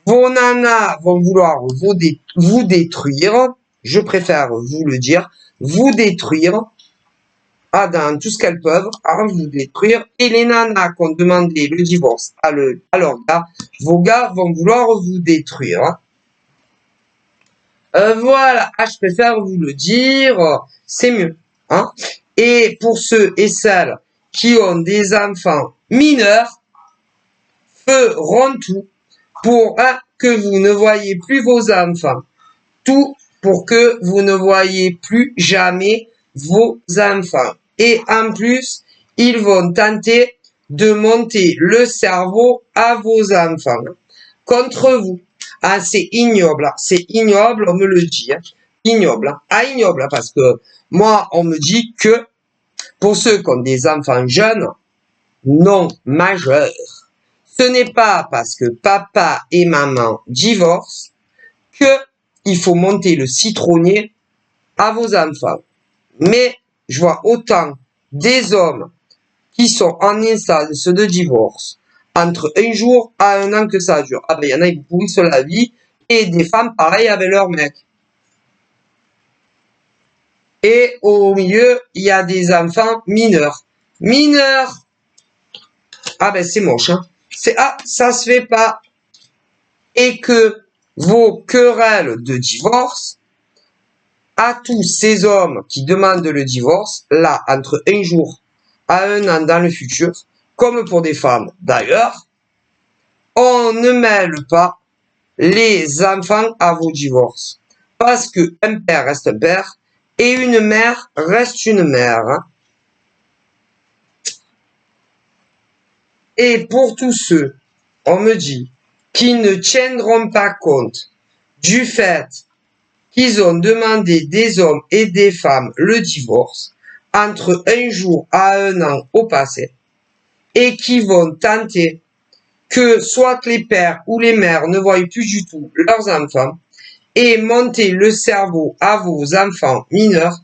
vos nanas vont vouloir vous détruire, je préfère vous le dire, vous détruire, dans tout ce qu'elles peuvent, vous détruire, et les nanas qui ont demandé le divorce à leur gars, vos gars vont vouloir vous détruire. Voilà, je préfère vous le dire, c'est mieux. Hein. Et pour ceux et celles qui ont des enfants mineurs, feront tout pour que vous ne voyez plus vos enfants. Tout pour que vous ne voyez plus jamais vos enfants. Et en plus, ils vont tenter de monter le cerveau à vos enfants contre vous. Ah, c'est ignoble, on me le dit. Hein. Ignoble. Ah, ignoble, parce que moi, on me dit que pour ceux qui ont des enfants jeunes, non majeurs, ce n'est pas parce que papa et maman divorcent que il faut monter le citronnier à vos enfants. Mais je vois autant des hommes qui sont en instance de divorce entre un jour à un an que ça dure. Ah ben, il y en a qui pourrissent la vie, et des femmes pareilles avec leurs mecs. Et au milieu, il y a des enfants mineurs. Mineurs! Ah ben, c'est moche, hein. Ça se fait pas. Et que vos querelles de divorce, à tous ces hommes qui demandent le divorce, là, entre un jour à un an dans le futur, comme pour des femmes d'ailleurs, on ne mêle pas les enfants à vos divorces. Parce que un père reste un père et une mère reste une mère. Hein. Et pour tous ceux, on me dit, qui ne tiendront pas compte du fait qu'ils ont demandé des hommes et des femmes le divorce entre un jour à un an au passé, et qui vont tenter que soit les pères ou les mères ne voient plus du tout leurs enfants, et monter le cerveau à vos enfants mineurs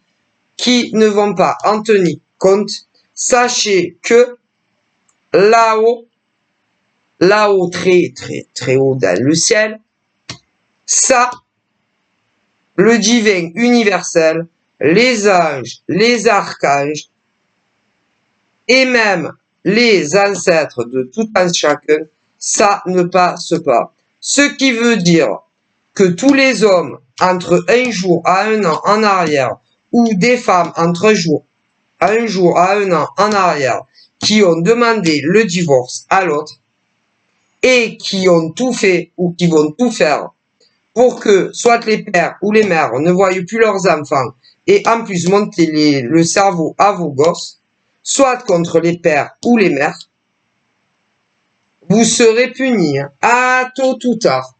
qui ne vont pas en tenir compte, sachez que là-haut, très très très haut dans le ciel, ça, le divin universel, les anges, les archanges, et même les ancêtres de tout un chacun, ça ne passe pas. Ce qui veut dire que tous les hommes, entre un jour à un an en arrière, ou des femmes entre un jour à un an en arrière, qui ont demandé le divorce à l'autre, et qui ont tout fait, ou qui vont tout faire, pour que soit les pères ou les mères ne voient plus leurs enfants, et en plus monter le cerveau à vos gosses, soit contre les pères ou les mères, vous serez punis, hein, à tôt ou tard.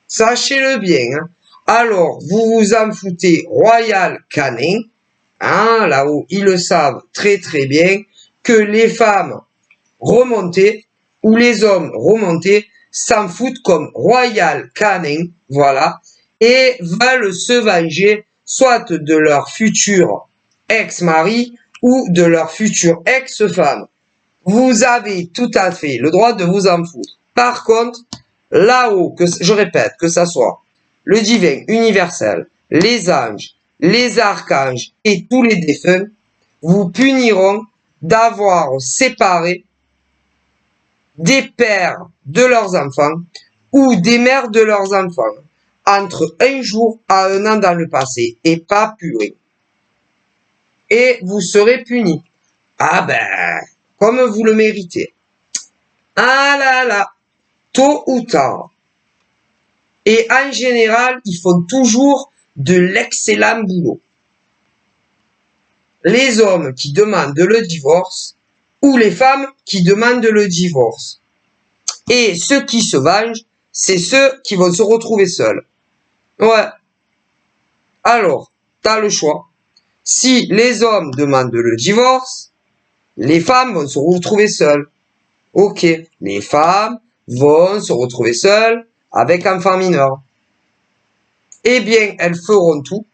Sachez-le bien, hein. Alors, vous vous en foutez royal canin, hein, là-haut, ils le savent très très bien, que les femmes remontées ou les hommes remontés s'en foutent comme royal canin, voilà, et veulent se venger soit de leur futur ex-mari ou de leur future ex-femme. Vous avez tout à fait le droit de vous en foutre. Par contre, là-haut, que je répète, que ça soit le divin universel, les anges, les archanges et tous les défunts, vous puniront d'avoir séparé des pères de leurs enfants ou des mères de leurs enfants entre un jour à un an dans le passé et pas plus loin. Et vous serez punis. Ah ben, comme vous le méritez. Ah là là, tôt ou tard. Et en général, ils font toujours de l'excellent boulot. Les hommes qui demandent le divorce ou les femmes qui demandent le divorce. Et ceux qui se vengent, c'est ceux qui vont se retrouver seuls. Ouais. Alors, t'as le choix. Si les hommes demandent le divorce, les femmes vont se retrouver seules. Ok, les femmes vont se retrouver seules avec enfants mineurs. Eh bien, elles feront tout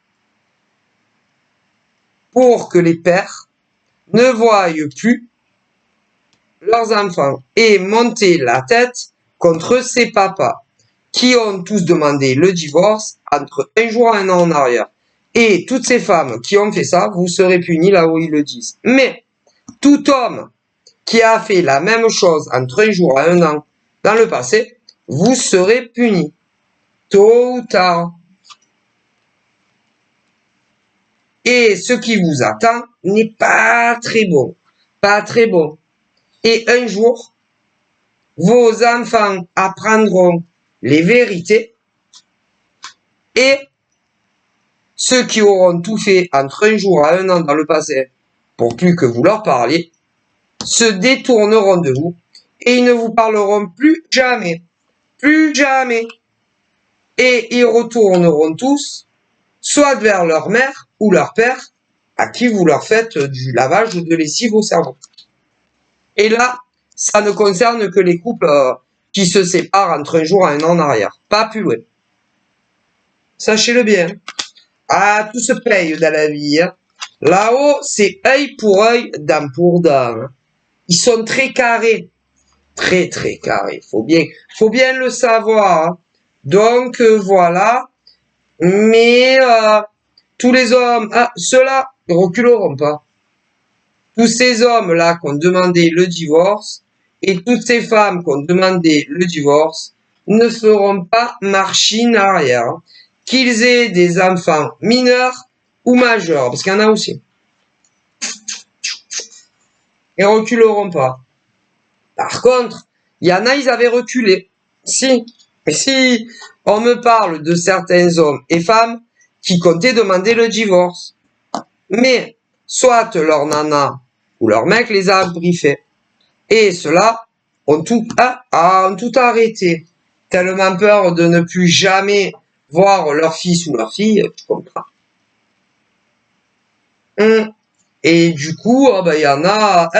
pour que les pères ne voient plus leurs enfants et monter la tête contre ces papas qui ont tous demandé le divorce entre un jour et un an en arrière. Et toutes ces femmes qui ont fait ça, vous serez punis là où ils le disent. Mais tout homme qui a fait la même chose entre un jour et un an dans le passé, vous serez punis. Tôt ou tard. Et ce qui vous attend n'est pas très bon. Pas très bon. Et un jour, vos enfants apprendront les vérités et ceux qui auront tout fait entre un jour et un an dans le passé pour plus que vous leur parliez, se détourneront de vous et ils ne vous parleront plus jamais. Plus jamais. Et ils retourneront tous soit vers leur mère ou leur père à qui vous leur faites du lavage de lessive au cerveau. Et là, ça ne concerne que les couples qui se séparent entre un jour et un an en arrière. Pas plus loin. Sachez-le bien. Ah, tout se paye dans la vie. Hein. Là-haut, c'est œil pour œil, dent pour dent. Hein. Ils sont très carrés. Très, très carrés. Faut bien le savoir. Hein. Donc, voilà. Mais tous les hommes, ceux-là, ils reculeront pas. Tous ces hommes-là qui ont demandé le divorce et toutes ces femmes qui ont demandé le divorce ne feront pas machine arrière. Qu'ils aient des enfants mineurs ou majeurs, parce qu'il y en a aussi. Ils reculeront pas. Par contre, il y en a, ils avaient reculé. Si. Mais si on me parle de certains hommes et femmes qui comptaient demander le divorce, mais soit leur nana ou leur mec les a briefés, et ceux-là ont tout arrêté, tellement peur de ne plus jamais voir leur fils ou leur fille, tu comprends. Et du coup, il y en a,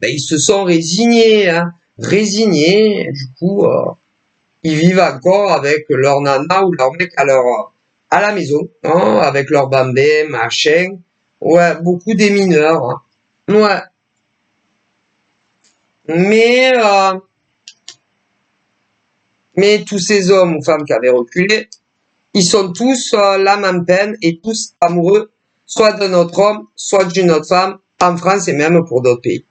ils se sont résignés, résignés, du coup, ils vivent encore avec leur nana ou leur mec à la maison, avec leur bambé, machin. Ouais, beaucoup des mineurs. Hein. Ouais. Mais tous ces hommes ou femmes qui avaient reculé, ils sont tous la même peine et tous amoureux, soit d'un autre homme, soit d'une autre femme, en France et même pour d'autres pays.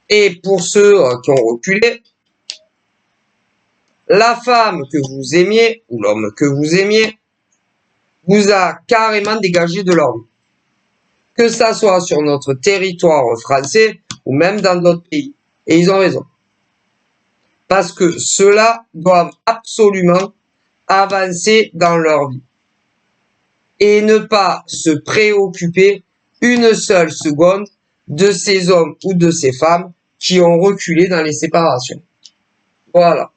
Et pour ceux qui ont reculé, la femme que vous aimiez ou l'homme que vous aimiez vous a carrément dégagé de leur vie. Que ça soit sur notre territoire français ou même dans d'autres pays. Et ils ont raison. Parce que ceux-là doivent absolument avancer dans leur vie. Et ne pas se préoccuper une seule seconde de ces hommes ou de ces femmes qui ont reculé dans les séparations. Voilà.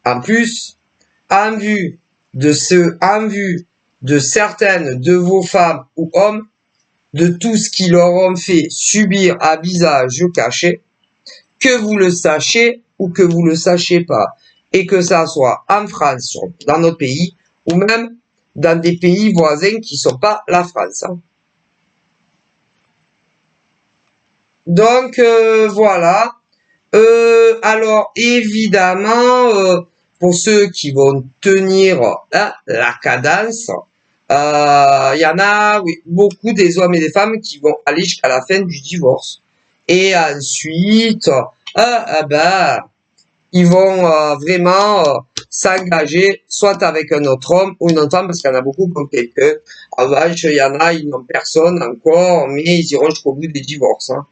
En plus, en vue de certaines de vos femmes ou hommes, de tout ce qu'ils leur ont fait subir à visage caché, que vous le sachiez ou que vous le sachiez pas, et que ça soit en France, dans notre pays, ou même dans des pays voisins qui sont pas la France. Donc voilà. Alors évidemment, pour ceux qui vont tenir la cadence, il y en a oui, beaucoup des hommes et des femmes qui vont aller jusqu'à la fin du divorce. Et ensuite, ben, ils vont vraiment s'engager soit avec un autre homme ou une autre femme, parce qu'il y en a beaucoup comme quelqu'un. En revanche, il y en a, ils n'ont personne encore, mais ils iront jusqu'au bout des divorces. Hein.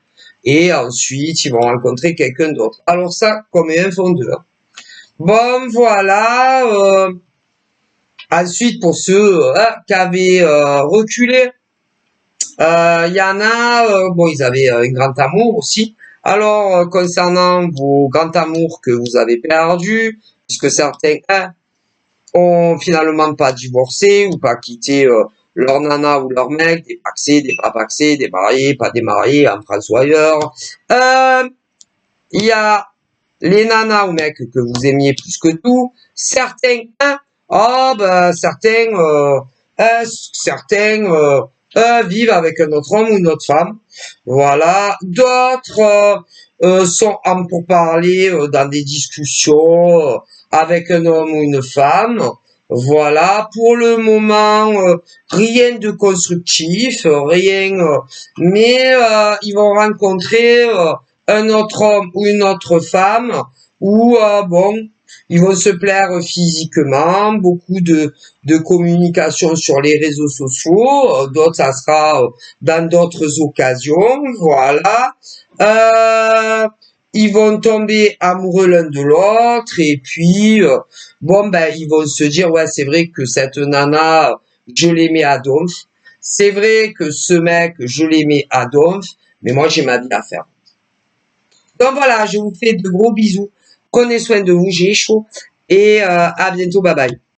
Et ensuite, ils vont rencontrer quelqu'un d'autre. Alors ça, comme un fondeur. Bon, voilà. Ensuite, pour ceux qui avaient reculé, il y en a, bon, ils avaient un grand amour aussi. Alors, concernant vos grands amours que vous avez perdus, puisque certains ont finalement pas divorcé ou pas quitté leur nana ou leur mec, des paxés, des pas paxés, des mariés, pas des mariés, en France ou ailleurs. Il y a les nanas ou mecs que vous aimiez plus que tout. Certains, certains vivent avec un autre homme ou une autre femme. Voilà. D'autres sont en pourparlers dans des discussions avec un homme ou une femme. Voilà. Pour le moment, rien de constructif, rien. Mais ils vont rencontrer un autre homme ou une autre femme où bon, ils vont se plaire physiquement, beaucoup de communication sur les réseaux sociaux, d'autres ça sera dans d'autres occasions, voilà. Ils vont tomber amoureux l'un de l'autre et puis bon ben ils vont se dire ouais c'est vrai que cette nana je l'aimais à donf, c'est vrai que ce mec je l'aimais à donf, mais moi j'ai ma vie à faire. Donc voilà, je vous fais de gros bisous. Prenez soin de vous, j'ai chaud. Et à bientôt, bye bye.